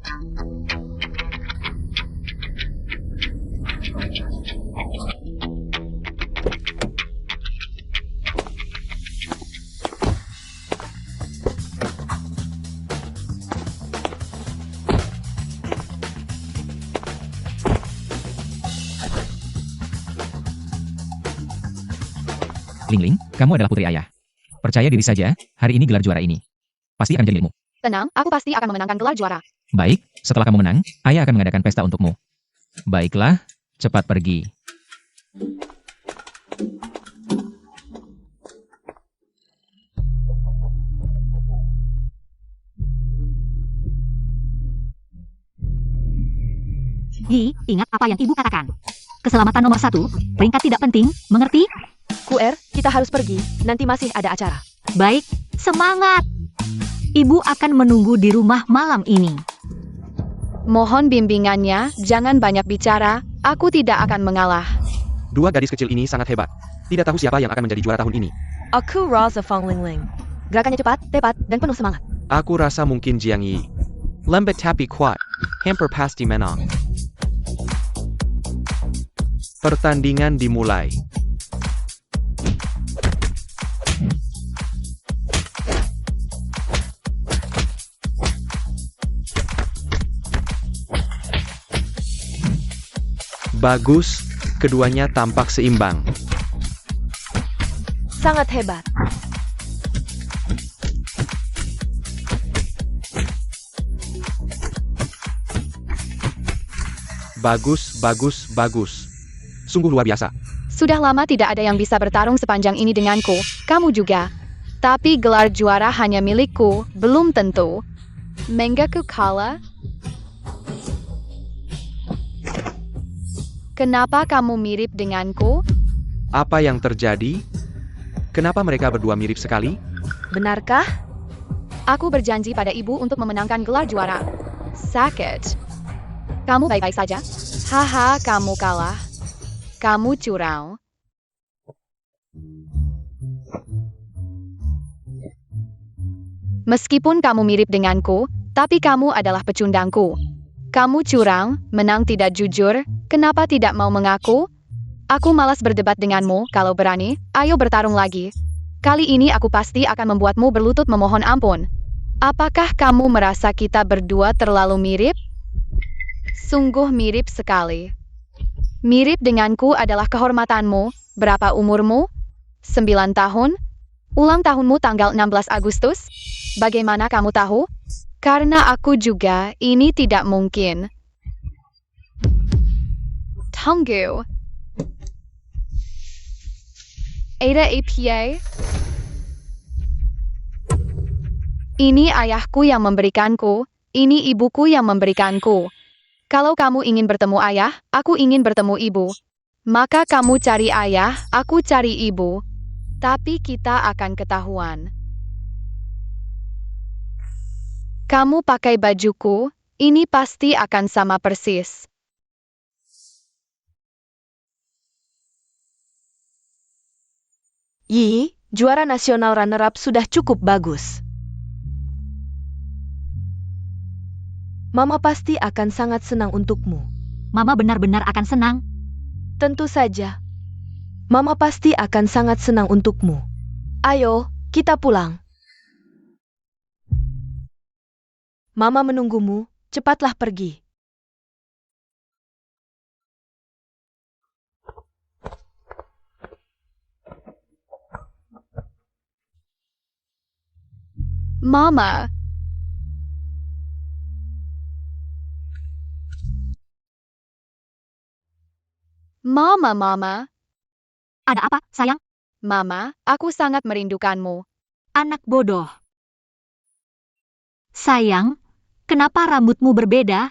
Ling Ling, kamu adalah putri ayah. Percaya diri saja, hari ini gelar juara ini pasti akan jadi milikmu. Tenang, aku pasti akan memenangkan gelar juara. Baik, setelah kamu menang, ayah akan mengadakan pesta untukmu. Baiklah, cepat pergi. Yi, ingat apa yang ibu katakan. Keselamatan nomor 1, peringkat tidak penting, mengerti? QR, kita harus pergi, nanti masih ada acara. Baik, semangat! Ibu akan menunggu di rumah malam ini. Mohon bimbingannya, jangan banyak bicara, aku tidak akan mengalah. Dua gadis kecil ini sangat hebat. Tidak tahu siapa yang akan menjadi juara tahun ini. Aku Raza Fong Ling Ling. Gerakannya cepat, tepat, dan penuh semangat. Aku rasa mungkin Jiang Yi. Lambat tapi kuat. Hampir pasti menang. Pertandingan dimulai. Bagus, keduanya tampak seimbang. Sangat hebat. Bagus, bagus, bagus. Sungguh luar biasa. Sudah lama tidak ada yang bisa bertarung sepanjang ini denganku, kamu juga. Tapi gelar juara hanya milikku, belum tentu. Menggaku kalah? Kenapa kamu mirip denganku? Apa yang terjadi? Kenapa mereka berdua mirip sekali? Benarkah? Aku berjanji pada ibu untuk memenangkan gelar juara. Sakit. Kamu baik-baik saja? Haha, kamu kalah. Kamu curang. Meskipun kamu mirip denganku, tapi kamu adalah pecundangku. Kamu curang, menang tidak jujur, kenapa tidak mau mengaku? Aku malas berdebat denganmu, kalau berani, ayo bertarung lagi. Kali ini aku pasti akan membuatmu berlutut memohon ampun. Apakah kamu merasa kita berdua terlalu mirip? Sungguh mirip sekali. Mirip denganku adalah kehormatanmu. Berapa umurmu? 9 tahun? Ulang tahunmu tanggal 16 Agustus? Bagaimana kamu tahu? Karena aku juga, ini tidak mungkin. Tunggu. Ada APA? Ini ayahku yang memberikanku, ini ibuku yang memberikanku. Kalau kamu ingin bertemu ayah, aku ingin bertemu ibu. Maka kamu cari ayah, aku cari ibu. Tapi kita akan ketahuan. Kamu pakai bajuku, ini pasti akan sama persis. Yi, juara nasional runner-up sudah cukup bagus. Mama pasti akan sangat senang untukmu. Mama benar-benar akan senang. Tentu saja. Mama pasti akan sangat senang untukmu. Ayo, kita pulang. Mama menunggumu, cepatlah pergi. Mama. Mama. Ada apa, sayang? Mama, aku sangat merindukanmu. Anak bodoh. Sayang, kenapa rambutmu berbeda?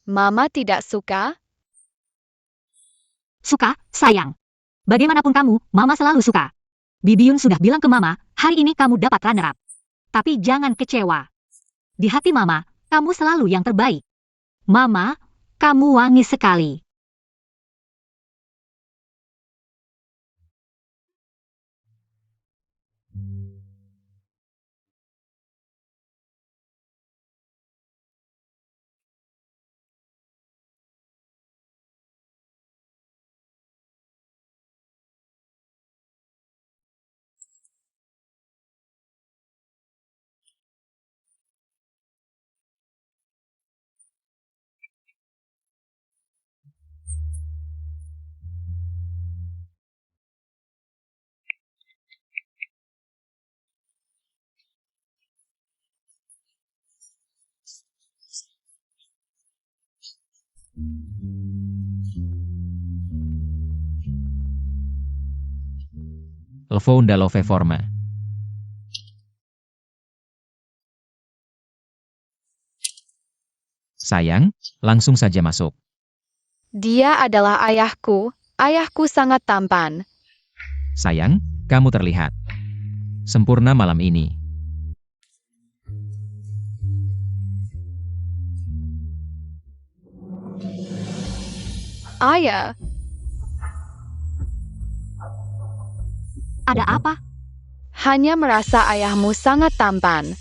Mama tidak suka? Suka, sayang. Bagaimanapun kamu, Mama selalu suka. Bibiyun sudah bilang ke Mama, hari ini kamu dapat runner-up. Tapi jangan kecewa. Di hati Mama, kamu selalu yang terbaik. Mama, kamu wangi sekali. Lfonda love forma. Sayang, langsung saja masuk. Dia adalah ayahku. Ayahku sangat tampan. Sayang, kamu terlihat sempurna malam ini. Ayah, Ada apa? hanya merasa ayahmu sangat tampan.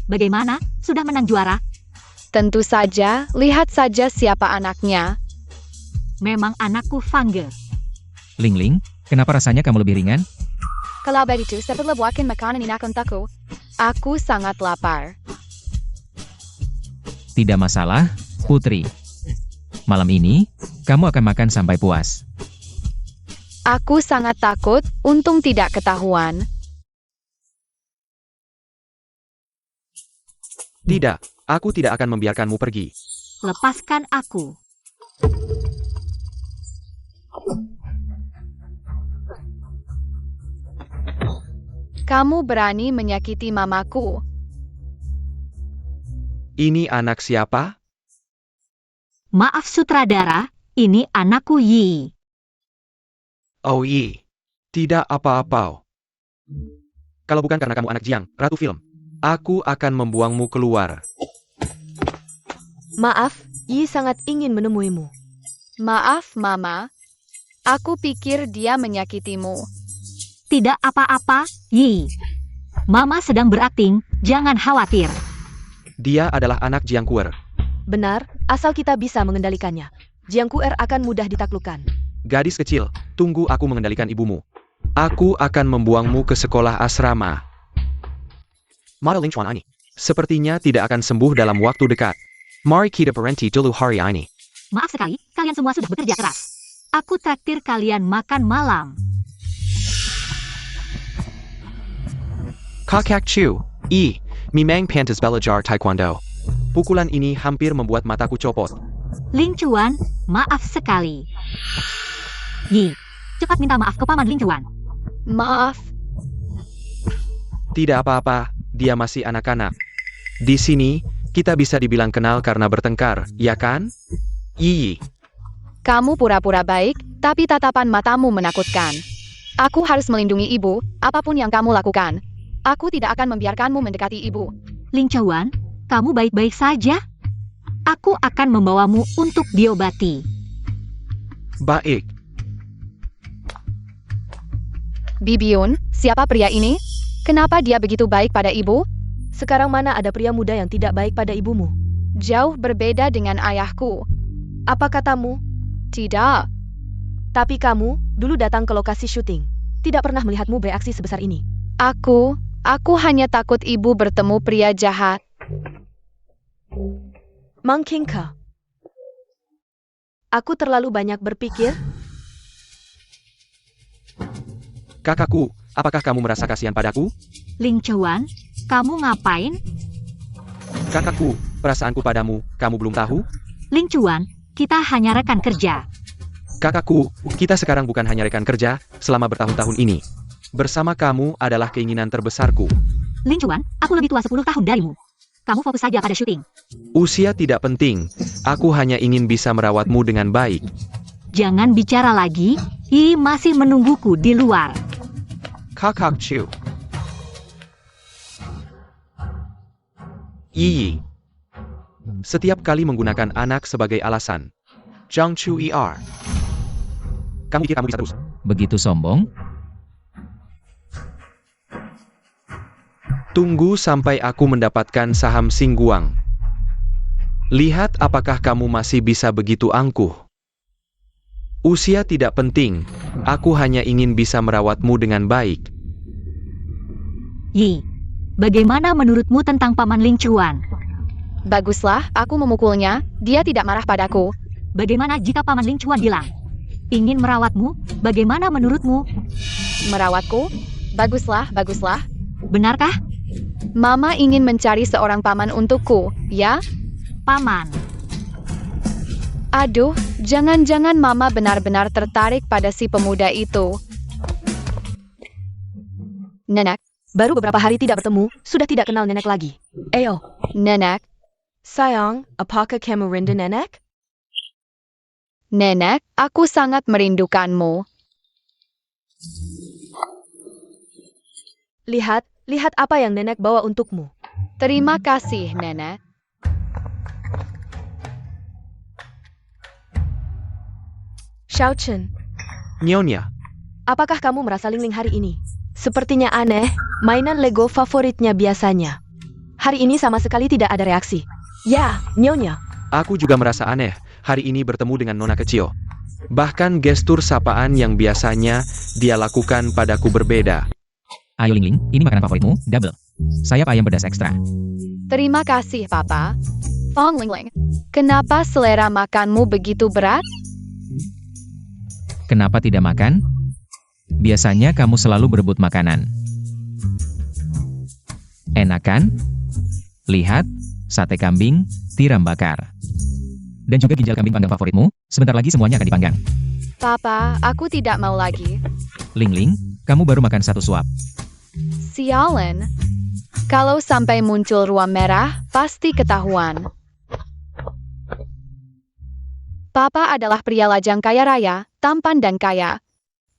Bagaimana? Sudah menang juara? Tentu saja, lihat saja siapa anaknya. Memang anakku Fangge. Ling Ling, kenapa rasanya kamu lebih ringan? Kalau begitu, setelah buatkan makanan ini untukku. Aku sangat lapar. Tidak masalah, Putri. Malam ini, kamu akan makan sampai puas. Aku sangat takut, untung tidak ketahuan. Tidak, aku tidak akan membiarkanmu pergi. Lepaskan aku. Kamu berani menyakiti mamaku. Ini anak siapa? Maaf sutradara, ini anakku Yi. Oh iya. Tidak apa-apa. Kalau bukan karena kamu anak Jiang, Ratu Film, aku akan membuangmu keluar. Maaf, Yi sangat ingin menemuimu. Maaf, Mama. Aku pikir dia menyakitimu. Tidak apa-apa, Yi. Mama sedang berakting, jangan khawatir. Dia adalah anak Jiang Kuer. Benar, asal kita bisa mengendalikannya. Jiang Kuer akan mudah ditaklukkan. Gadis kecil, tunggu aku mengendalikan ibumu. Aku akan membuangmu ke sekolah asrama. Mata Ling Chuan ini sepertinya tidak akan sembuh dalam waktu dekat. Mari kita berhenti dulu hari ini. Maaf sekali, kalian semua sudah bekerja keras. Aku traktir kalian makan malam. Kakak Chu, memang pantas belajar taekwondo. Pukulan ini hampir membuat mataku copot. Ling Chuan, maaf sekali. Yi, cepat minta maaf ke Paman Ling Chuan. Maaf, Tidak apa-apa, dia masih anak-anak. Di sini, kita bisa dibilang kenal karena bertengkar, ya kan? Iyi. kamu pura-pura baik, tapi tatapan matamu menakutkan. Aku harus melindungi ibu, apapun yang kamu lakukan. Aku tidak akan membiarkanmu mendekati ibu. Ling Chuan, kamu baik-baik saja? Aku akan membawamu untuk diobati. Baik. Bibiun, siapa pria ini? Kenapa dia begitu baik pada ibu? Sekarang mana ada pria muda yang tidak baik pada ibumu? Jauh berbeda dengan ayahku. Apa katamu? Tidak, Tapi kamu, dulu datang ke lokasi syuting. Tidak pernah melihatmu bereaksi sebesar ini. aku hanya takut ibu bertemu pria jahat. Mang Kingka. Aku terlalu banyak berpikir. Kakakku, apakah kamu merasa kasihan padaku? Ling Chuan, kamu ngapain? Kakakku, perasaanku padamu, kamu belum tahu? Ling Chuan, kita hanya rekan kerja. Kakakku, kita sekarang bukan hanya rekan kerja, selama bertahun-tahun ini. Bersama kamu adalah keinginan terbesarku. Ling Chuan, aku lebih tua 10 tahun darimu. Kamu fokus saja pada syuting. Usia tidak penting, aku hanya ingin bisa merawatmu dengan baik. Jangan bicara lagi, Yi masih menungguku di luar. Kakak Chu. Iyi. Setiap kali menggunakan anak sebagai alasan. Zhang Chu Er. Kamu pikir kamu bisa terus? Begitu sombong? Tunggu sampai aku mendapatkan saham Singguang. Lihat apakah kamu masih bisa begitu angkuh. Usia tidak penting, aku hanya ingin bisa merawatmu dengan baik. Yi, bagaimana menurutmu tentang Paman Ling Chuan? Baguslah, aku memukulnya, dia tidak marah padaku. Bagaimana jika Paman Ling Chuan bilang, ingin merawatmu, bagaimana menurutmu? Merawatku? Baguslah, baguslah. Benarkah? Mama ingin mencari seorang paman untukku, ya? Paman. Aduh, jangan-jangan Mama benar-benar tertarik pada si pemuda itu. Nenek, Baru beberapa hari tidak bertemu, sudah tidak kenal nenek lagi. Ayo, nenek, sayang, apakah kamu rindu nenek? nenek, aku sangat merindukanmu. Lihat apa yang nenek bawa untukmu. Terima kasih, nenek. Xiao Chen, Nyonya, apakah kamu merasa Lingling hari ini? Sepertinya aneh, mainan Lego favoritnya biasanya. Hari ini sama sekali tidak ada reaksi. Ya, Nyonya. aku juga merasa aneh hari ini bertemu dengan Nona kecil. Bahkan gestur sapaan yang biasanya dia lakukan padaku berbeda. Ayo Lingling, ini makanan favoritmu, double. Sayap ayam pedas ekstra. Terima kasih, Papa. Fong Lingling, kenapa selera makanmu begitu berat? Kenapa tidak makan? Biasanya kamu selalu berebut makanan. Enak kan? Lihat, sate kambing, tiram bakar. Dan juga ginjal kambing panggang favoritmu, sebentar lagi semuanya akan dipanggang. Papa, aku tidak mau lagi. Lingling, kamu baru makan satu suap. Sialan. Kalau sampai muncul ruam merah, pasti ketahuan. Papa adalah pria lajang kaya raya, tampan dan kaya.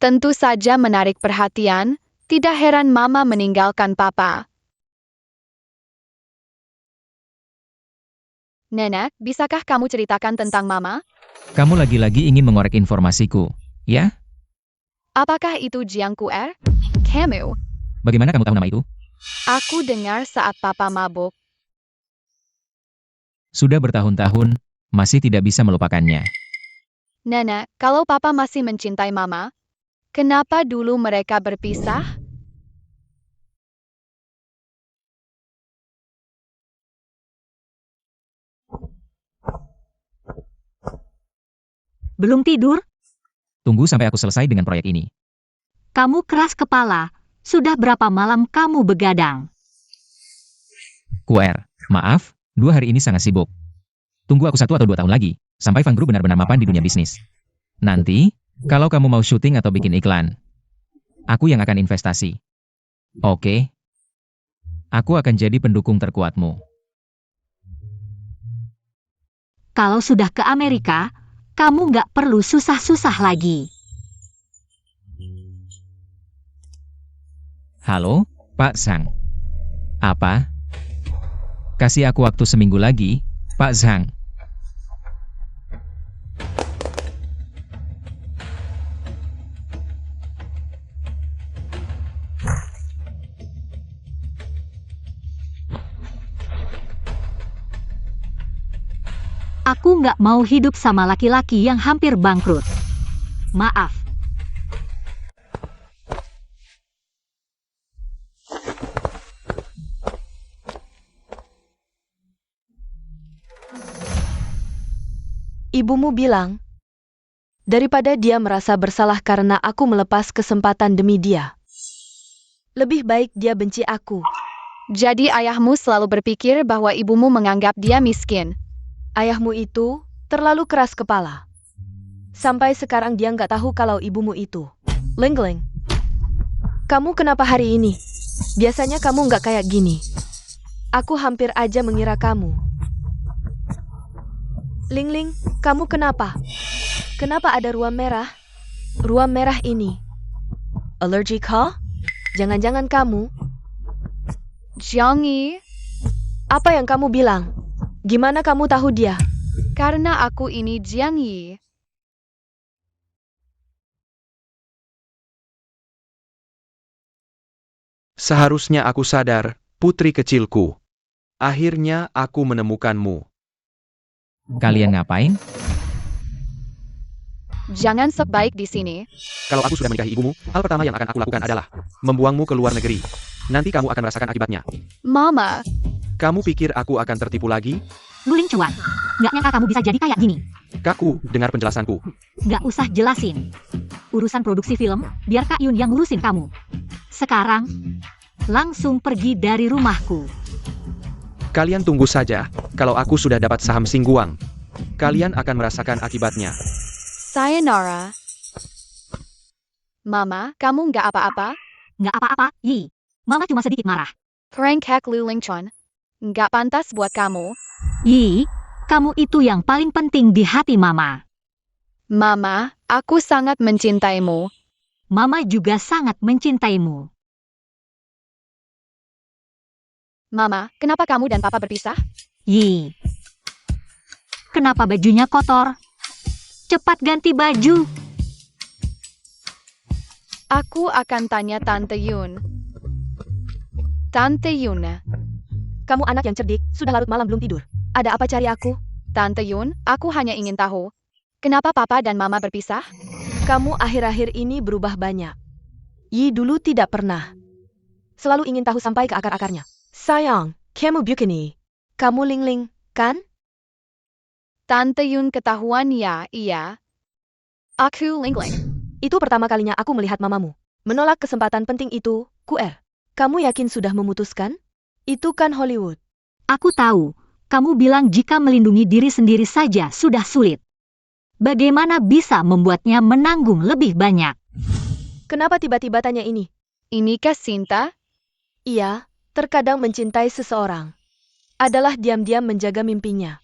Tentu saja menarik perhatian, tidak heran Mama meninggalkan Papa. Nenek, bisakah kamu ceritakan tentang Mama? Kamu lagi-lagi ingin mengorek informasiku, ya? Apakah itu Jiang Kuer? Kamu. Bagaimana kamu tahu nama itu? Aku dengar saat Papa mabuk. Sudah bertahun-tahun, masih tidak bisa melupakannya. Nenek, kalau Papa masih mencintai Mama, kenapa dulu mereka berpisah? Belum tidur? Tunggu sampai aku selesai dengan proyek ini. Kamu keras kepala. Sudah berapa malam kamu begadang? QR, maaf, 2 hari ini sangat sibuk. Tunggu aku 1 atau 2 tahun lagi, sampai Fang Guru benar-benar mapan di dunia bisnis. Nanti, kalau kamu mau syuting atau bikin iklan, aku yang akan investasi. Oke? Aku akan jadi pendukung terkuatmu. Kalau sudah ke Amerika, kamu nggak perlu susah-susah lagi. Halo, Pak Zhang. Apa? Kasih aku waktu seminggu lagi, Pak Zhang. Aku nggak mau hidup sama laki-laki yang hampir bangkrut. Maaf. Ibumu bilang, daripada dia merasa bersalah karena aku melepas kesempatan demi dia. Lebih baik dia benci aku. Jadi ayahmu selalu berpikir bahwa ibumu menganggap dia miskin. Ayahmu itu terlalu keras kepala. Sampai sekarang dia nggak tahu kalau ibumu itu Lingling. Kamu kenapa hari ini? Biasanya kamu nggak kayak gini. Aku hampir aja mengira kamu. Lingling, kamu kenapa? Kenapa ada ruam merah? Ruam merah ini. Allergic kah? Jangan-jangan kamu? Jiang Yi, Apa yang kamu bilang? Gimana kamu tahu dia? karena aku ini Jiang Yi. Seharusnya aku sadar, putri kecilku. Akhirnya aku menemukanmu. Kalian ngapain? Jangan sok baik di sini. Kalau aku sudah menikahi ibumu, hal pertama yang akan aku lakukan adalah membuangmu ke luar negeri. Nanti kamu akan merasakan akibatnya. Mama, Kamu pikir aku akan tertipu lagi? Nguling cuan. Nggak nyangka kamu bisa jadi kayak gini. Kaku, dengar penjelasanku. Nggak usah jelasin. Urusan produksi film, biar Kak Yun yang ngurusin kamu. Sekarang, langsung pergi dari rumahku. Kalian tunggu saja, kalau aku sudah dapat saham Singguang. Kalian akan merasakan akibatnya. Sayonara. Mama, kamu nggak apa-apa? Nggak apa-apa, Yi. Mama cuma sedikit marah. Prank hack Lu Lingchon. Nggak pantas buat kamu. Yi, kamu itu yang paling penting di hati Mama. Mama, aku sangat mencintaimu. Mama juga sangat mencintaimu. Mama, kenapa kamu dan Papa berpisah? Yi. Kenapa bajunya kotor? Cepat ganti baju. Aku akan tanya Tante Yun. Tante Yun, Kamu anak yang cerdik, sudah larut malam belum tidur. Ada apa cari aku? Tante Yun, aku hanya ingin tahu. Kenapa Papa dan Mama berpisah? Kamu akhir-akhir ini berubah banyak. Yi dulu tidak pernah. Selalu ingin tahu sampai ke akar-akarnya. Sayang, kamu begini. Kamu Ling-Ling, kan? Tante Yun ketahuan ya, iya. Aku Lingling. Itu pertama kalinya aku melihat mamamu. Menolak kesempatan penting itu, QR. Kamu yakin sudah memutuskan? Itu kan Hollywood. Aku tahu, kamu bilang jika melindungi diri sendiri saja sudah sulit. Bagaimana bisa membuatnya menanggung lebih banyak? Kenapa tiba-tiba tanya ini? Inikah Sinta? Iya, terkadang mencintai seseorang adalah diam-diam menjaga mimpinya.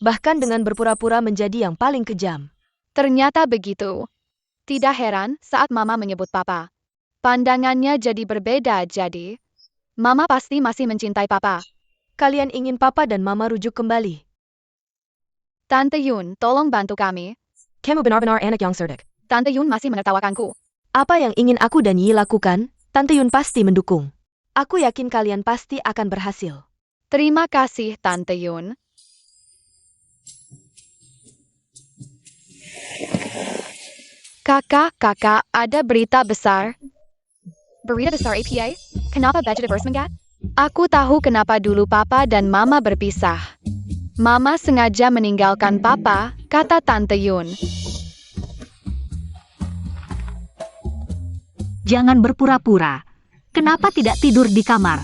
Bahkan dengan berpura-pura menjadi yang paling kejam. Ternyata begitu. Tidak heran saat Mama menyebut Papa. Pandangannya jadi berbeda jadi. Mama pasti masih mencintai Papa. Kalian ingin Papa dan Mama rujuk kembali. Tante Yun, tolong bantu kami. Kamu benar-benar anak yang cerdik. Tante Yun masih menertawakanku. Apa yang ingin aku dan Yi lakukan, Tante Yun pasti mendukung. Aku yakin kalian pasti akan berhasil. Terima kasih, Tante Yun. Kakak, ada berita besar. Berita besar APA? Kenapa baju diverse menggat? Aku tahu kenapa dulu Papa dan Mama berpisah. Mama sengaja meninggalkan Papa, kata Tante Yun. Jangan berpura-pura. Kenapa tidak tidur di kamar?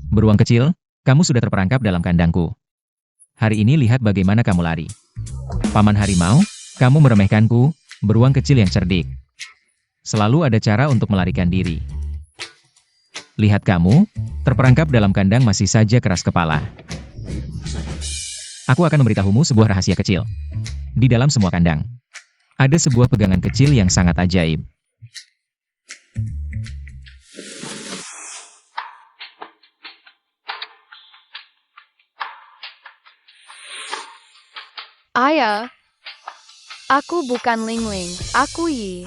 Beruang kecil, kamu sudah terperangkap dalam kandangku. Hari ini lihat bagaimana kamu lari. Paman harimau, kamu meremehkanku, beruang kecil yang cerdik. Selalu ada cara untuk melarikan diri. Lihat kamu, terperangkap dalam kandang masih saja keras kepala. Aku akan memberitahumu sebuah rahasia kecil. Di dalam semua kandang, ada sebuah pegangan kecil yang sangat ajaib. Ayah, aku bukan Lingling, aku Yi.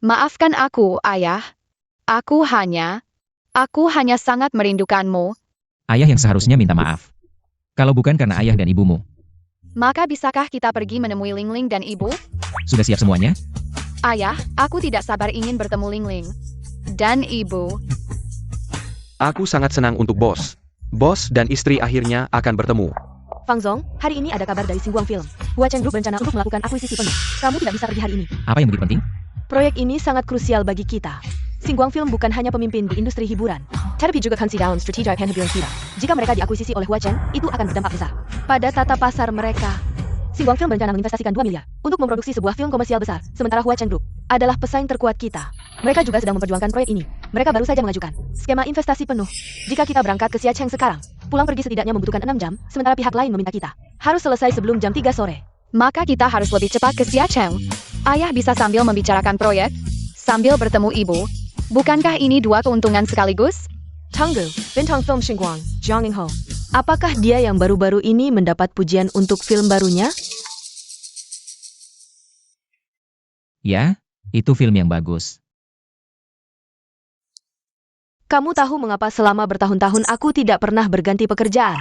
Maafkan aku, Ayah. Aku hanya sangat merindukanmu. Ayah yang seharusnya minta maaf. Kalau bukan karena ayah dan ibumu. Maka bisakah kita pergi menemui Lingling dan ibu? Sudah siap semuanya? Ayah, aku tidak sabar ingin bertemu Lingling. Dan ibu. Aku sangat senang untuk bos. Bos dan istri akhirnya akan bertemu. Fang Zong, hari ini ada kabar dari Xinguang Film. Hua Cheng Group berencana untuk melakukan akuisisi penuh. Kamu tidak bisa pergi hari ini. Apa yang begitu penting? Proyek ini sangat krusial bagi kita. Xinguang Film bukan hanya pemimpin di industri hiburan, tetapi juga kansi dalam strategi penghubungan kita. Jika mereka diakuisisi oleh Hua Cheng, itu akan berdampak besar pada tata pasar mereka. Xinguang Film berencana menginvestasikan 2 miliar untuk memproduksi sebuah film komersial besar, sementara Hua Cheng Group adalah pesaing terkuat kita. Mereka juga sedang memperjuangkan proyek ini. Mereka baru saja mengajukan skema investasi penuh. Jika kita berangkat ke Xiacheng sekarang, pulang pergi setidaknya membutuhkan 6 jam, sementara pihak lain meminta kita harus selesai sebelum jam 3 sore. Maka kita harus lebih cepat ke Xiacheng. Ayah bisa sambil membicarakan proyek, sambil bertemu ibu. Bukankah ini dua keuntungan sekaligus? Tanggu, bintang film Xinguang, Zhang Yingho. Apakah dia yang baru-baru ini mendapat pujian untuk film barunya? Ya, itu film yang bagus. Kamu tahu mengapa selama bertahun-tahun aku tidak pernah berganti pekerjaan?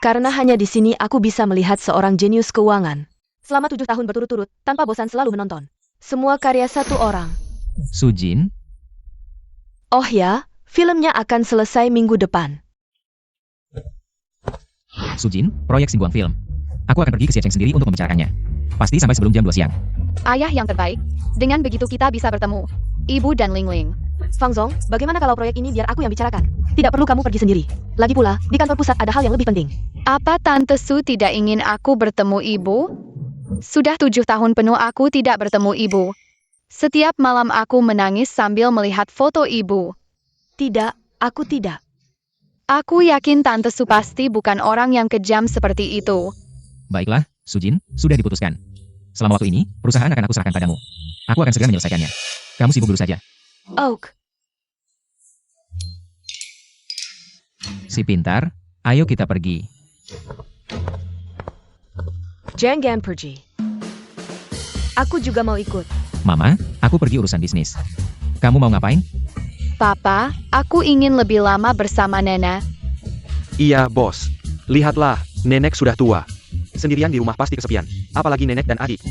Karena hanya di sini aku bisa melihat seorang jenius keuangan. Selama 7 tahun berturut-turut, tanpa bosan selalu menonton semua karya satu orang. Sujin, Oh ya, filmnya akan selesai minggu depan. Sujin, proyek Xinguang Film. Aku akan pergi ke Xiacheng sendiri untuk membicarakannya. Pasti sampai sebelum jam 2 siang. Ayah yang terbaik. Dengan begitu kita bisa bertemu. Ibu dan Lingling. Fang Zong, bagaimana kalau proyek ini biar aku yang bicarakan? Tidak perlu kamu pergi sendiri. Lagi pula, di kantor pusat ada hal yang lebih penting. Apa Tante Su tidak ingin aku bertemu ibu? Sudah 7 tahun penuh aku tidak bertemu ibu. Setiap malam aku menangis sambil melihat foto ibu. Tidak, aku tidak. Aku yakin Tante Su pasti bukan orang yang kejam seperti itu. Baiklah, Sujin, sudah diputuskan. Selama waktu ini, perusahaan akan aku serahkan padamu. Aku akan segera menyelesaikannya. Kamu sibuk dulu saja. Oak, Si pintar, ayo kita pergi. jangan pergi. Aku juga mau ikut. Mama, aku pergi urusan bisnis. Kamu mau ngapain? Papa, aku ingin lebih lama bersama Nena. Iya, bos. Lihatlah, nenek sudah tua. Sendirian di rumah pasti kesepian. Apalagi nenek dan adik.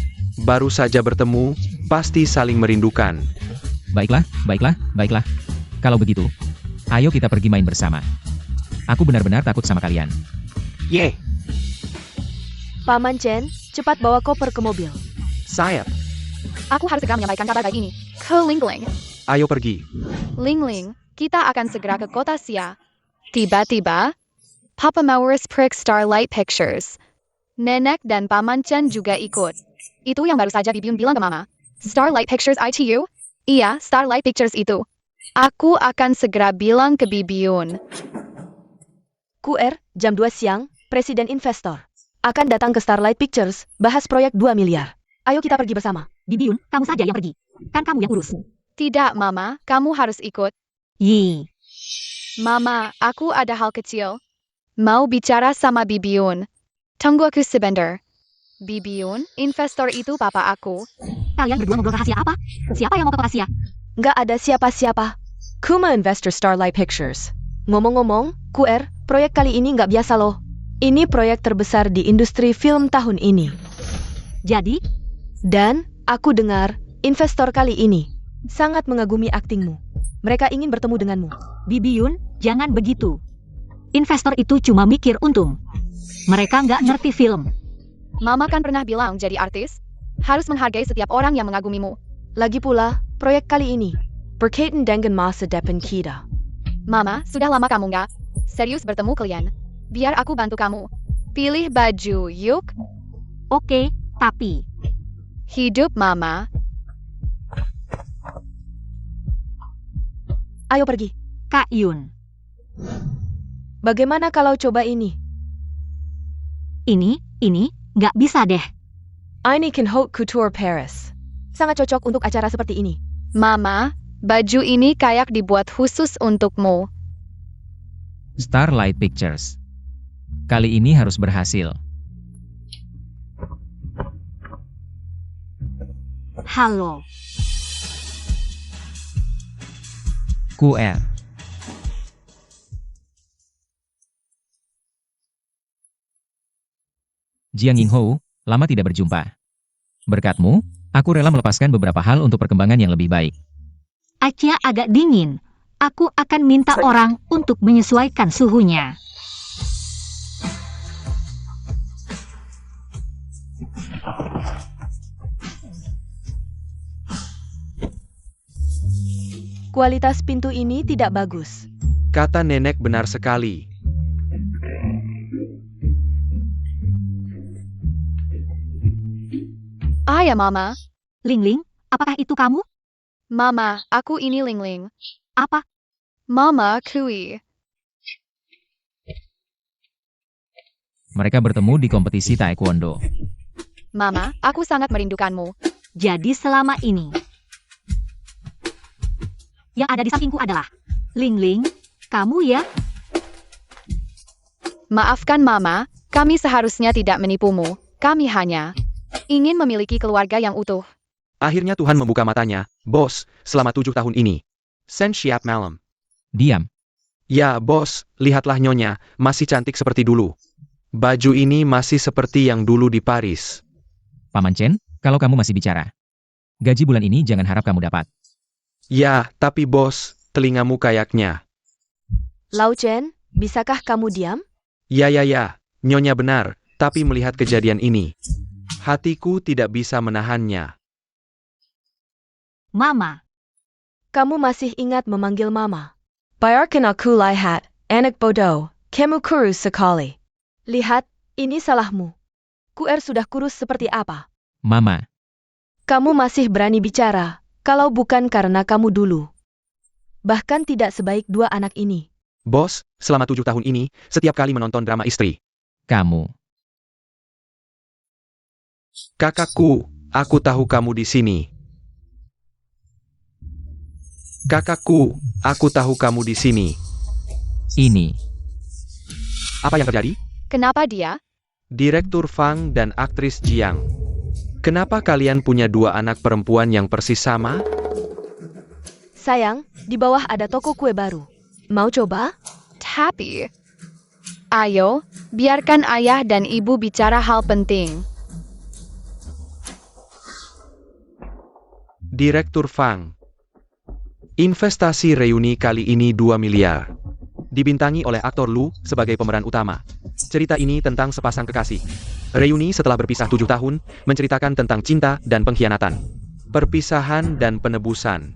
Baru saja bertemu, pasti saling merindukan. Baiklah, baiklah, baiklah. Kalau begitu, ayo kita pergi main bersama. Aku benar-benar takut sama kalian. Yeay, Paman Chen, cepat bawa koper ke mobil. sayap. Aku harus segera menyampaikan kabar baik ini ke Lingling. Ayo pergi. Lingling, kita akan segera ke kota Xia. Tiba-tiba, Papa Maurus Prick Starlight Pictures. Nenek dan Paman Chen juga ikut. Itu yang baru saja Bibiun bilang ke Mama. Starlight Pictures ITU? Iya, Starlight Pictures itu. Aku akan segera bilang ke Bibiun. QR, jam 2 siang, Presiden Investor. Akan datang ke Starlight Pictures, bahas proyek 2 miliar. Ayo kita pergi bersama. Bibiun, kamu saja yang pergi. Kan kamu yang urus. Tidak, Mama, kamu harus ikut. Yi. Mama, aku ada hal kecil. Mau bicara sama Bibiun. Tunggu aku sebentar. Bibiun, investor itu papa aku. Kalian berdua ngobrol rahasia apa? Siapa yang mau ke rahasia? Nggak ada siapa-siapa. Kuma Investor Starlight Pictures. Ngomong-ngomong, QR, proyek kali ini nggak biasa loh. Ini proyek terbesar di industri film tahun ini. Jadi, Dan, aku dengar, investor kali ini sangat mengagumi aktingmu. Mereka ingin bertemu denganmu. Bibiun, jangan begitu. Investor itu cuma mikir untung. Mereka nggak ngerti film. Mama kan pernah bilang jadi artis. Harus menghargai setiap orang yang mengagumimu. Lagi pula, proyek kali ini berkaitan dengan masa depan kita. Mama, sudah lama kamu nggak serius bertemu kalian. Biar aku bantu kamu. Pilih baju, yuk. Oke, tapi Hidup Mama. Ayo pergi. Kak Yun, Bagaimana kalau coba ini? ini nggak bisa deh. Ini kan haute couture Paris. Sangat cocok untuk acara seperti ini. Mama, baju ini kayak dibuat khusus untukmu. Starlight Pictures. Kali ini harus berhasil. Halo, QR. Jiang Yingho, lama tidak berjumpa. Berkatmu, aku rela melepaskan beberapa hal untuk perkembangan yang lebih baik. Acia agak dingin. Aku akan minta orang untuk menyesuaikan suhunya. Kualitas pintu ini tidak bagus. Kata nenek benar sekali. Ya Mama. Lingling, apakah itu kamu? Mama, aku ini Lingling. Apa? Mama, Kui. Mereka bertemu di kompetisi taekwondo. Mama, aku sangat merindukanmu. Jadi selama ini, yang ada di sampingku adalah Lingling, kamu ya? Maafkan Mama, kami seharusnya tidak menipumu. Kami hanya ingin memiliki keluarga yang utuh. Akhirnya Tuhan membuka matanya, bos, selama 7 tahun ini. Sen siap malam. Diam. Ya, bos, lihatlah nyonya, masih cantik seperti dulu. Baju ini masih seperti yang dulu di Paris. Paman Chen, kalau kamu masih bicara. Gaji bulan ini jangan harap kamu dapat. Ya, tapi bos, telingamu kayaknya. Lau Chen, bisakah kamu diam? Ya, nyonya benar, tapi melihat kejadian ini, hatiku tidak bisa menahannya. Mama, Kamu masih ingat memanggil Mama. Biarkan aku lihat, anak bodoh, kamu kurus sekali. Lihat, ini salahmu. QR sudah kurus seperti apa? Mama, Kamu masih berani bicara, kalau bukan karena kamu dulu. Bahkan tidak sebaik dua anak ini. Bos, selama 7 tahun ini, setiap kali menonton drama istri. kamu. Kakakku, aku tahu kamu di sini. Kakakku, aku tahu kamu di sini. Ini. Apa yang terjadi? Kenapa dia? Direktur Fang dan aktris Jiang. Kenapa kalian punya 2 anak perempuan yang persis sama? Sayang, di bawah ada toko kue baru. Mau coba? Tapi, ayo, biarkan ayah dan ibu bicara hal penting. Direktur Fang. Investasi reuni kali ini 2 miliar. Dibintangi oleh aktor Lu sebagai pemeran utama. Cerita ini tentang sepasang kekasih. Reuni setelah berpisah 7 tahun, menceritakan tentang cinta dan pengkhianatan. Perpisahan dan penebusan.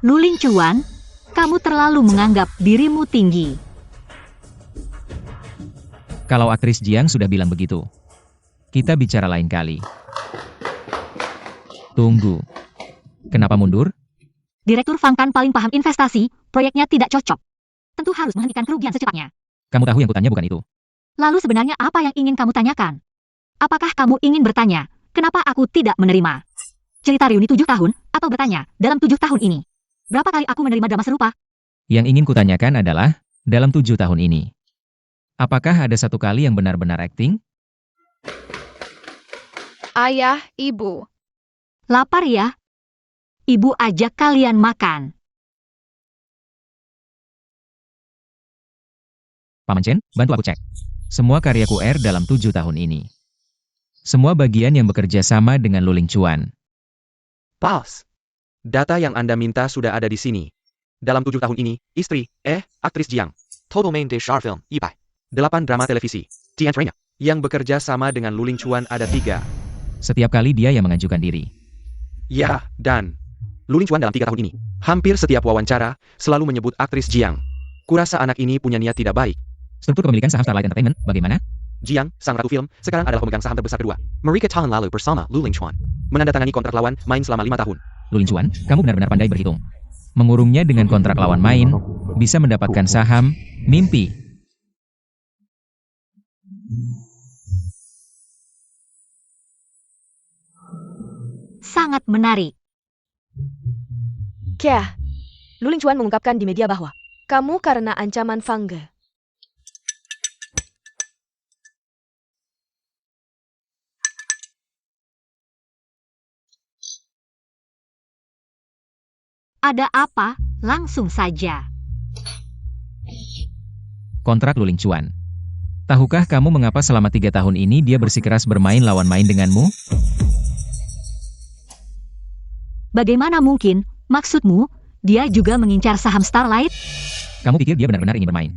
Luling Chuan, kamu terlalu menganggap dirimu tinggi. Kalau aktris Jiang sudah bilang begitu. Kita bicara lain kali. Tunggu. Kenapa mundur? Direktur Fang kan paling paham investasi, proyeknya tidak cocok. Tentu harus menghentikan kerugian secepatnya. Kamu tahu yang kutanya bukan itu. Lalu sebenarnya apa yang ingin kamu tanyakan? Apakah kamu ingin bertanya, kenapa aku tidak menerima cerita reuni 7 tahun, atau bertanya, dalam 7 tahun ini, berapa kali aku menerima drama serupa? Yang ingin kutanyakan adalah, dalam 7 tahun ini, apakah ada satu kali yang benar-benar akting? Ayah, ibu. Lapar ya? Ibu ajak kalian makan. Paman Chen, bantu aku cek. Semua karya QR dalam 7 tahun ini. Semua bagian yang bekerja sama dengan Luling Chuan. Pals. Data yang Anda minta sudah ada di sini. Dalam 7 tahun ini, istri, aktris Jiang. Total main de short film, 8 drama televisi. Tian Trenya. Yang bekerja sama dengan Luling Chuan ada 3. Setiap kali dia yang mengajukan diri. Ya, dan Luling Chuan dalam 3 tahun ini, hampir setiap wawancara, selalu menyebut aktris Jiang. Kurasa anak ini punya niat tidak baik. Struktur kepemilikan saham Starlight Entertainment, bagaimana? Jiang, sang ratu film, sekarang adalah pemegang saham terbesar kedua. Mereka tahun lalu bersama Luling Chuan. Menandatangani kontrak lawan main selama 5 tahun. Luling Chuan, kamu benar-benar pandai berhitung. Mengurungnya dengan kontrak lawan main, bisa mendapatkan saham, mimpi. Sangat menarik. Kia. Luling Chuan mengungkapkan di media bahwa kamu karena ancaman Fangge. Ada apa? Langsung saja. Kontrak Luling Chuan. Tahukah kamu mengapa selama 3 tahun ini dia bersikeras bermain lawan main denganmu? Bagaimana mungkin? Maksudmu, dia juga mengincar saham Starlight? Kamu pikir dia benar-benar ingin bermain?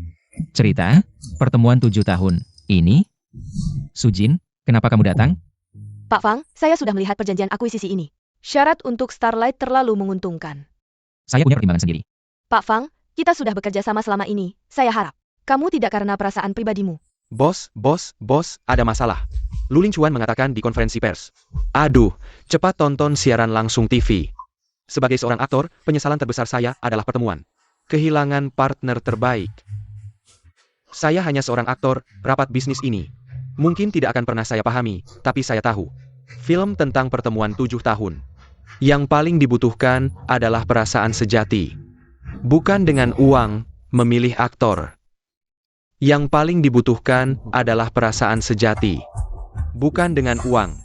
Cerita, pertemuan 7 tahun. Ini? Sujin, kenapa kamu datang? Pak Fang, saya sudah melihat perjanjian akuisisi ini. Syarat untuk Starlight terlalu menguntungkan. Saya punya pertimbangan sendiri. Pak Fang, kita sudah bekerja sama selama ini. Saya harap kamu tidak karena perasaan pribadimu. Bos, ada masalah. Luling Chuan mengatakan di konferensi pers. Aduh, cepat tonton siaran langsung TV. Sebagai seorang aktor, penyesalan terbesar saya adalah pertemuan. Kehilangan partner terbaik. Saya hanya seorang aktor, rapat bisnis ini. Mungkin tidak akan pernah saya pahami, tapi saya tahu. Film tentang pertemuan 7 tahun. Yang paling dibutuhkan adalah perasaan sejati. Bukan dengan uang, memilih aktor. Yang paling dibutuhkan adalah perasaan sejati. Bukan dengan uang.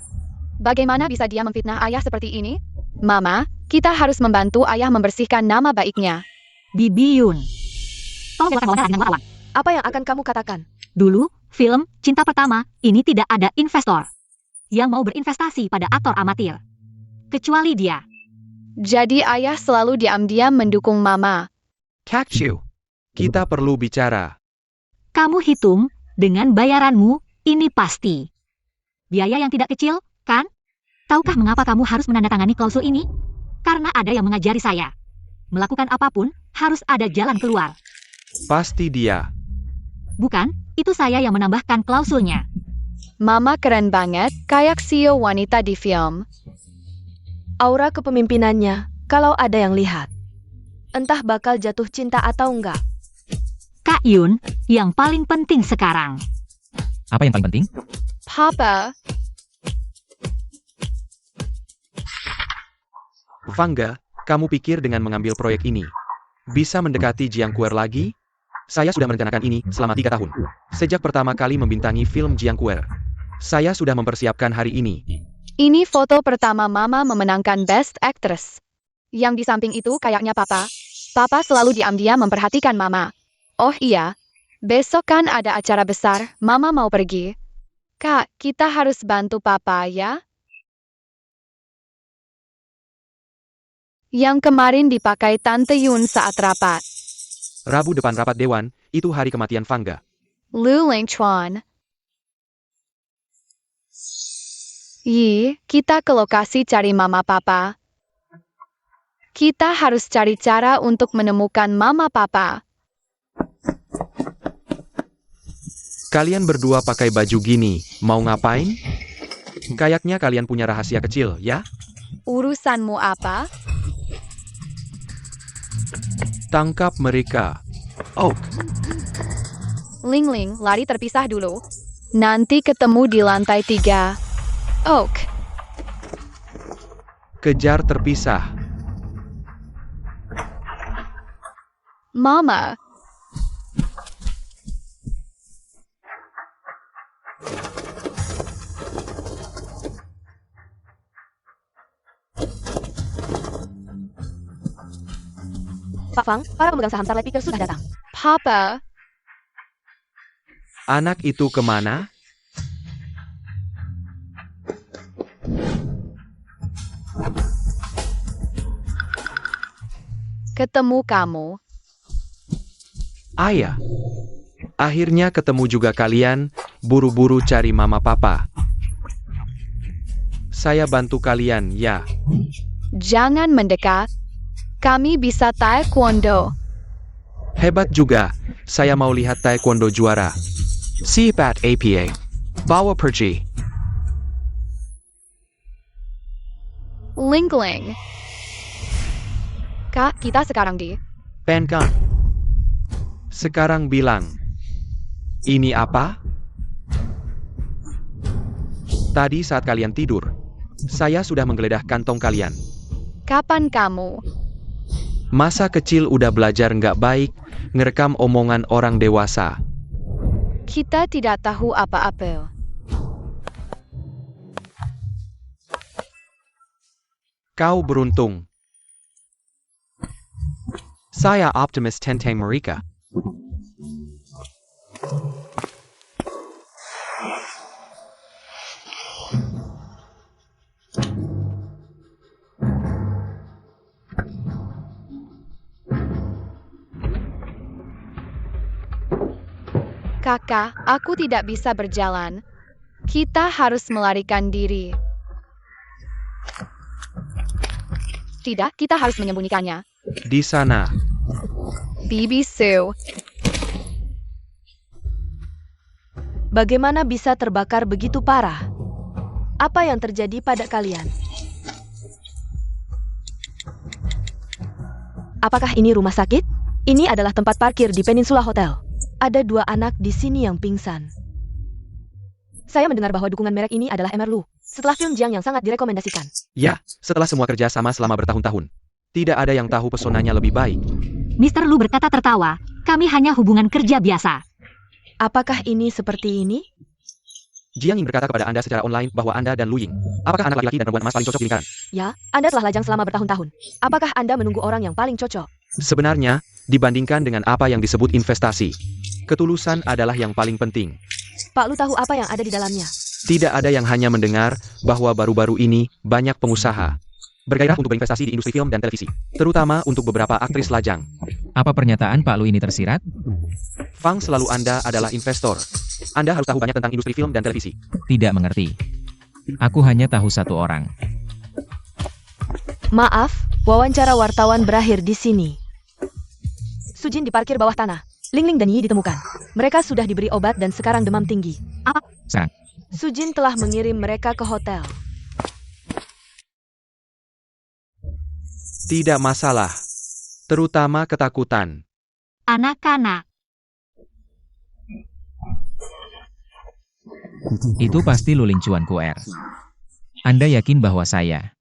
Bagaimana bisa dia memfitnah ayah seperti ini? Mama, kita harus membantu ayah membersihkan nama baiknya. Bibi Yun. Tolong jelaskan wawancara dengan wartawan. Apa yang akan kamu katakan? Dulu, film Cinta Pertama, ini tidak ada investor yang mau berinvestasi pada aktor amatir. Kecuali dia. Jadi ayah selalu diam-diam mendukung mama. Kakchu. Kita perlu bicara. Kamu hitung, dengan bayaranmu, ini pasti. Biaya yang tidak kecil, kan? Tahukah mengapa kamu harus menandatangani klausul ini? Karena ada yang mengajari saya. Melakukan apapun, harus ada jalan keluar. Pasti dia. Bukan, itu saya yang menambahkan klausulnya. Mama keren banget, kayak CEO wanita di film. Aura kepemimpinannya, kalau ada yang lihat. Entah bakal jatuh cinta atau enggak. Kak Yun, yang paling penting sekarang. Apa yang paling penting? Papa, Fangga, kamu pikir dengan mengambil proyek ini bisa mendekati Jiangquer lagi? Saya sudah merencanakan ini selama 3 tahun. Sejak pertama kali membintangi film Jiangquer. Saya sudah mempersiapkan hari ini. ini foto pertama Mama memenangkan Best Actress. Yang di samping itu kayaknya Papa. Papa selalu diam-diam memperhatikan Mama. Oh iya, besok kan ada acara besar, Mama mau pergi. Kak, kita harus bantu Papa ya? Yang kemarin dipakai Tante Yun saat rapat. Rabu depan rapat dewan, itu hari kematian Fangga. Lu Lingchuan. Yi, kita ke lokasi cari Mama Papa. Kita harus cari cara untuk menemukan Mama Papa. Kalian berdua pakai baju gini, mau ngapain? Kayaknya kalian punya rahasia kecil, ya? Urusanmu apa? Tangkap mereka. Oh, Ling Ling, lari terpisah dulu. Nanti ketemu di lantai 3. Oak, kejar terpisah. Mama. Pak Fang, para pemegang saham Starlight Pictures sudah datang. Papa, Anak itu kemana? ketemu kamu. Ayah. Akhirnya ketemu juga kalian, buru-buru cari Mama Papa. Saya bantu kalian, ya. Jangan mendekat. Kami bisa taekwondo. Hebat juga. Saya mau lihat taekwondo juara. Sipat APA. Bawa pergi. Ling Ling. Kak, kita sekarang di... Penkang. Sekarang bilang. Ini apa? Tadi saat kalian tidur, saya sudah menggeledah kantong kalian. Kapan kamu? Masa kecil udah belajar nggak baik, ngerekam omongan orang dewasa. Kita tidak tahu apa-apa. Kau beruntung. Saya optimis tentang mereka. Kakak, aku tidak bisa berjalan. Kita harus melarikan diri. Tidak, kita harus menyembunyikannya. Di sana. Bibi Sue. Bagaimana bisa terbakar begitu parah? Apa yang terjadi pada kalian? Apakah ini rumah sakit? Ini adalah tempat parkir di Peninsula Hotel. Ada 2 anak di sini yang pingsan. Saya mendengar bahwa dukungan merek ini adalah Emerlu. Setelah film Jiang yang sangat direkomendasikan. Ya, setelah semua kerja sama selama bertahun-tahun. Tidak ada yang tahu pesonanya lebih baik. Mr. Lu berkata tertawa, kami hanya hubungan kerja biasa. Apakah ini seperti ini? Jiang Ying berkata kepada Anda secara online bahwa Anda dan Lu Ying, apakah anak laki-laki dan perempuan emas paling cocok di lingkaran? Ya, Anda telah lajang selama bertahun-tahun. Apakah Anda menunggu orang yang paling cocok? Sebenarnya, dibandingkan dengan apa yang disebut investasi, ketulusan adalah yang paling penting. Pak Lu tahu apa yang ada di dalamnya? Tidak ada yang hanya mendengar bahwa baru-baru ini banyak pengusaha bergairah untuk berinvestasi di industri film dan televisi, terutama untuk beberapa aktris lajang. Apa pernyataan Pak Lu ini tersirat? Fang selalu Anda adalah investor. Anda harus tahu banyak tentang industri film dan televisi. Tidak mengerti. Aku hanya tahu satu orang. Maaf, Wawancara wartawan berakhir di sini. Sujin diparkir bawah tanah. Lingling dan Yi ditemukan. Mereka sudah diberi obat dan sekarang demam tinggi. Sekarang, Sujin telah mengirim mereka ke hotel. Tidak masalah. Terutama ketakutan. Anak-anak, itu pasti Luling Chuan QR. Anda yakin bahwa saya?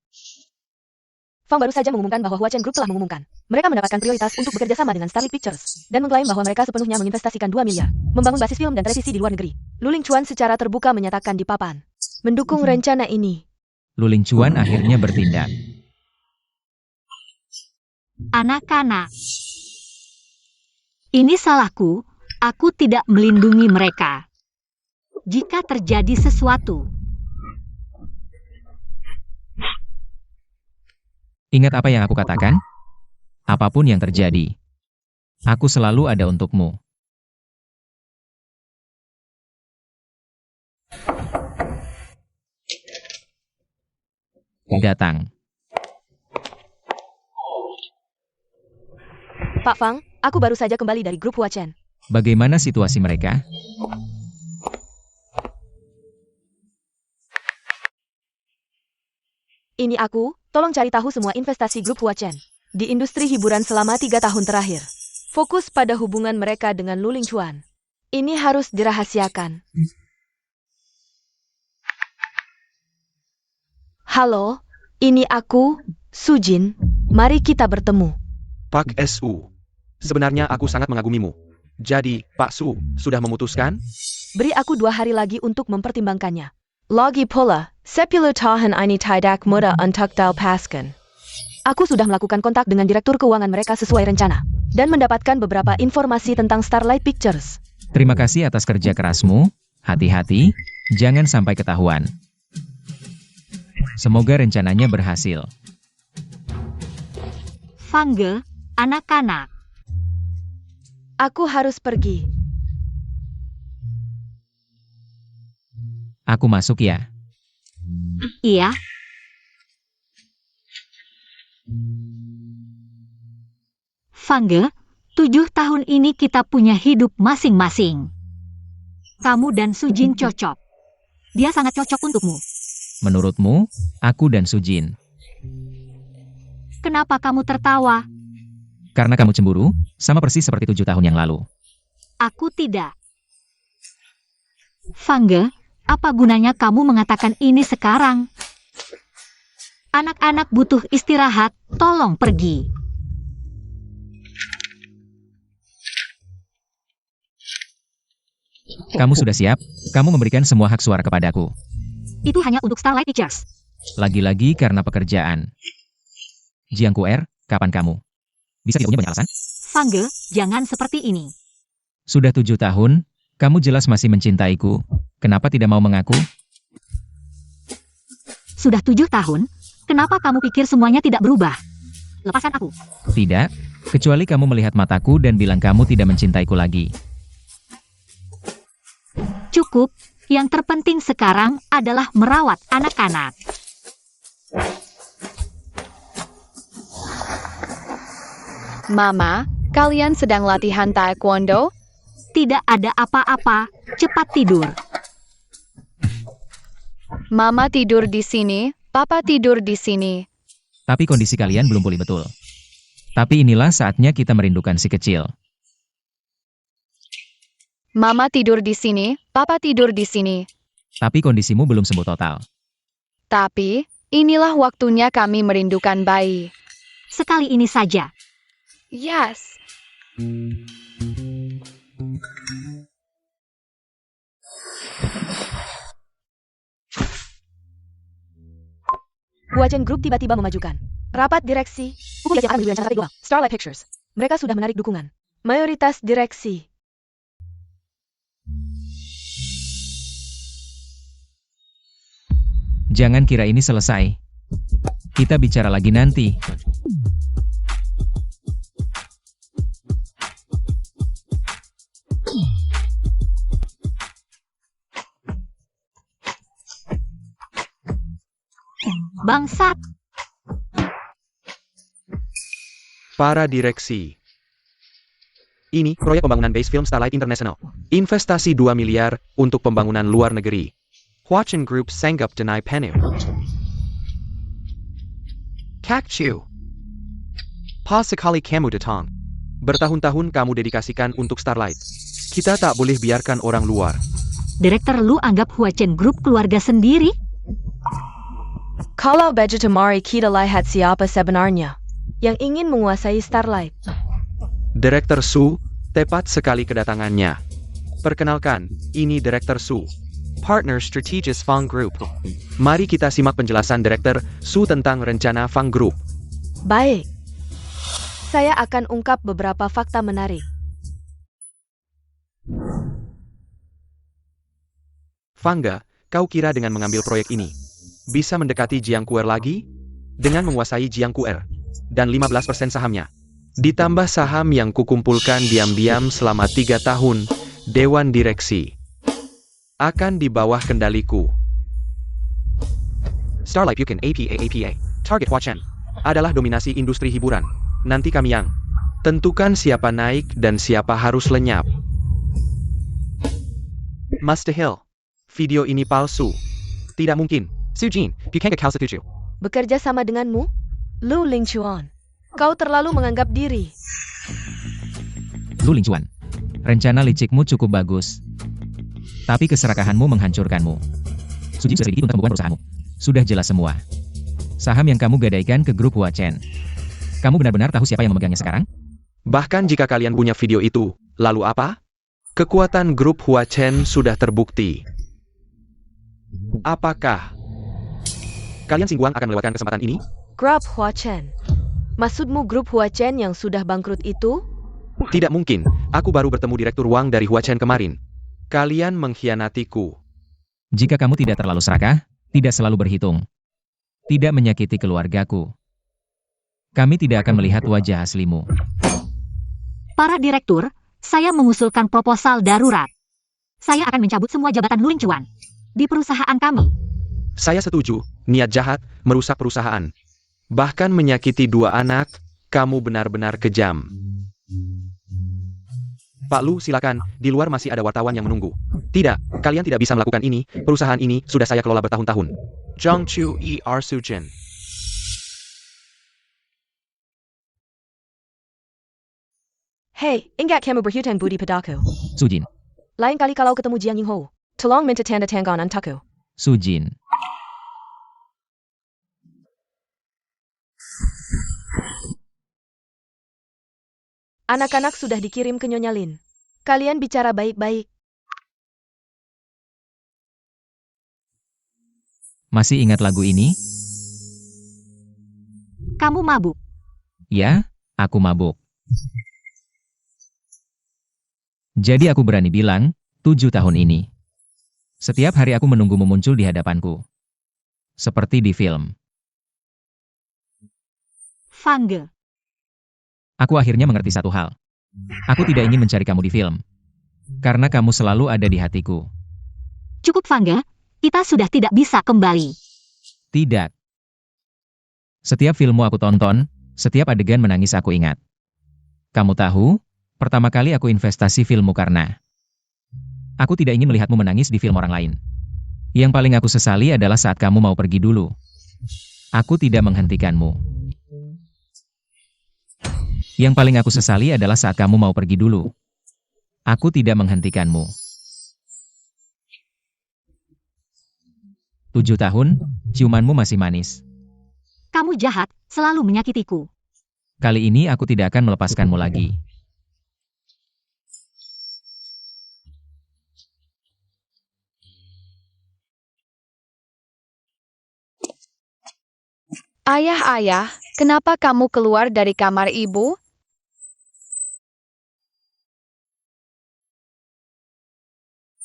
Fang baru saja mengumumkan bahwa Huachen Group telah mengumumkan. Mereka mendapatkan prioritas untuk bekerja sama dengan Starlight Pictures dan mengklaim bahwa mereka sepenuhnya menginvestasikan 2 miliar membangun basis film dan televisi di luar negeri. Luling Chuan secara terbuka menyatakan di papan mendukung rencana ini. Luling Chuan akhirnya bertindak. anak-anak. Ini salahku, aku tidak melindungi mereka. Jika terjadi sesuatu, Ingat apa yang aku katakan? Apapun yang terjadi, aku selalu ada untukmu. Datang. Pak Fang, aku baru saja kembali dari grup Huachen. Bagaimana situasi mereka? Ini aku, tolong cari tahu semua investasi grup Huachen di industri hiburan selama 3 tahun terakhir. Fokus pada hubungan mereka dengan Luling Chuan. Ini harus dirahasiakan. Halo, ini aku, Sujin. Mari kita bertemu. Pak Su. Sebenarnya aku sangat mengagumimu. Jadi, Pak Su, sudah memutuskan? Beri aku 2 hari lagi untuk mempertimbangkannya. Lagi pula, sepuluh tahun ini tidak mudah untuk dilepaskan. Aku sudah melakukan kontak dengan direktur keuangan mereka sesuai rencana dan mendapatkan beberapa informasi tentang Starlight Pictures. Terima kasih atas kerja kerasmu. Hati-hati, jangan sampai ketahuan. Semoga rencananya berhasil. Fangge, anak-anak. Aku harus pergi. Aku masuk ya. Iya, Fangge, 7 tahun ini kita punya hidup masing-masing. Kamu dan Sujin cocok. Dia sangat cocok untukmu. Menurutmu, aku dan Sujin. Kenapa kamu tertawa? Karena kamu cemburu, sama persis seperti 7 tahun yang lalu. Aku tidak. Fangge, apa gunanya kamu mengatakan ini sekarang? Anak-anak butuh istirahat, tolong pergi. Kamu sudah siap? Kamu memberikan semua hak suara kepadaku. Itu hanya untuk Starlight Pictures. Lagi-lagi karena pekerjaan. Jiang QR, kapan kamu? Bisa tidak punya banyak alasan? Fangge, jangan seperti ini. Sudah 7 tahun, kamu jelas masih mencintaiku. Kenapa tidak mau mengaku? Sudah 7 tahun, kenapa kamu pikir semuanya tidak berubah? Lepaskan aku. Tidak, kecuali kamu melihat mataku dan bilang kamu tidak mencintaiku lagi. Cukup, yang terpenting sekarang adalah merawat anak-anak. Mama, kalian sedang latihan taekwondo? Tidak ada apa-apa, cepat tidur. Mama tidur di sini, Papa tidur di sini. Tapi kondisi kalian belum pulih betul. Tapi inilah saatnya kita merindukan si kecil. Mama tidur di sini, Papa tidur di sini. Tapi kondisimu belum sembuh total. Tapi, inilah waktunya kami merindukan bayi. Sekali ini saja. Yes. Huachen Group tiba-tiba memajukan rapat direksi yang akan menjadi rencana kedua Starlight Pictures. Mereka sudah menarik dukungan mayoritas direksi. Jangan kira ini selesai. Kita bicara lagi nanti. Bangsat. Para direksi. Ini proyek pembangunan base film Starlight International. Investasi 2 miliar untuk pembangunan luar negeri. Hwachen Group sanggap denai penuh. Kakchu. Pa sekali kamu datang. Bertahun-tahun kamu dedikasikan untuk Starlight. Kita tak boleh biarkan orang luar. Direktur Lu anggap Hwachen Group keluarga sendiri? Kalau Vegetamari kita lihat siapa sebenarnya yang ingin menguasai Starlight. Direktur Su, tepat sekali kedatangannya. Perkenalkan, ini Direktur Su. Partner Strategis Fang Group. Mari kita simak penjelasan Direktur Su tentang rencana Fang Group. Baik. Saya akan ungkap beberapa fakta menarik. Fangga, kau kira dengan mengambil proyek ini, bisa mendekati Jiangkuer lagi? Dengan menguasai Jiangkuer, dan 15% sahamnya. Ditambah saham yang kukumpulkan diam-diam selama 3 tahun, Dewan Direksi. Akan di bawah kendaliku. Starlight Bukan APA Target Hwachen adalah dominasi industri hiburan. Nanti kami yang tentukan siapa naik dan siapa harus lenyap. Mustahil. Video ini palsu. Tidak mungkin. Sujin, bukankah kau setuju? Bekerja sama denganmu? Lu Lingchuan. Kau terlalu menganggap diri. Lu Lingchuan. Rencana licikmu cukup bagus. Tapi keserakahanmu menghancurkanmu. Sujin sudah sedikit untuk pembukuan perusahaanmu. Sudah jelas semua. Saham yang kamu gadaikan ke grup Hwachen. Kamu benar-benar tahu siapa yang memegangnya sekarang? Bahkan jika kalian punya video itu, lalu apa? Kekuatan grup Hwachen sudah terbukti. Apakah kalian Singguang akan melewatkan kesempatan ini? Grup Hwachen. Maksudmu grup Hwachen yang sudah bangkrut itu? Tidak mungkin. Aku baru bertemu Direktur Wang dari Hwachen kemarin. Kalian mengkhianatiku. Jika kamu tidak terlalu serakah, tidak selalu berhitung. Tidak menyakiti keluargaku. Kami tidak akan melihat wajah aslimu. Para direktur, saya mengusulkan proposal darurat. Saya akan mencabut semua jabatan Lu Lingchuan di perusahaan kami. Saya setuju. Niat jahat, merusak perusahaan. Bahkan menyakiti 2 anak, kamu benar-benar kejam. Pak Lu, silakan. Di luar masih ada wartawan yang menunggu. Tidak, kalian tidak bisa melakukan ini. Perusahaan ini sudah saya kelola bertahun-tahun. Zhang Chu Er Sujin. Hei, ingat kamu berhutang budi padaku. Sujin. Lain kali kalau ketemu Jiang Yingho, tolong minta tanda tangan untukku. Sujin. Anak-anak sudah dikirim ke Nyonya Lin. Kalian bicara baik-baik. Masih ingat lagu ini? Kamu mabuk. Ya, aku mabuk. Jadi aku berani bilang, 7 tahun ini. Setiap hari aku menunggumu muncul di hadapanku. Seperti di film. Fangge. Aku akhirnya mengerti satu hal. Aku tidak ingin mencari kamu di film. Karena kamu selalu ada di hatiku. Cukup Fangge, kita sudah tidak bisa kembali. Tidak. Setiap filmmu aku tonton, setiap adegan menangis aku ingat. Kamu tahu, pertama kali aku investasi filmmu karena aku tidak ingin melihatmu menangis di film orang lain. Yang paling aku sesali adalah saat kamu mau pergi dulu. Aku tidak menghentikanmu. Yang paling aku sesali adalah saat kamu mau pergi dulu. Aku tidak menghentikanmu. 7 tahun, ciumanmu masih manis. Kamu jahat, selalu menyakitiku. Kali ini aku tidak akan melepaskanmu lagi. Ayah, kenapa kamu keluar dari kamar ibu?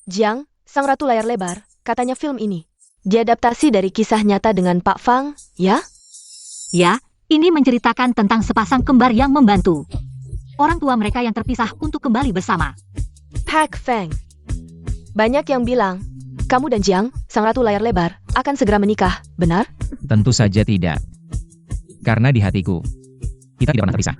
Jiang, sang ratu layar lebar, katanya film ini diadaptasi dari kisah nyata dengan Pak Fang, ya? Ya, ini menceritakan tentang sepasang kembar yang membantu orang tua mereka yang terpisah untuk kembali bersama. Pak Fang. Banyak yang bilang, kamu dan Jiang, sang ratu layar lebar, akan segera menikah, benar? Tentu saja tidak. Karena di hatiku, Kita tidak pernah terpisah.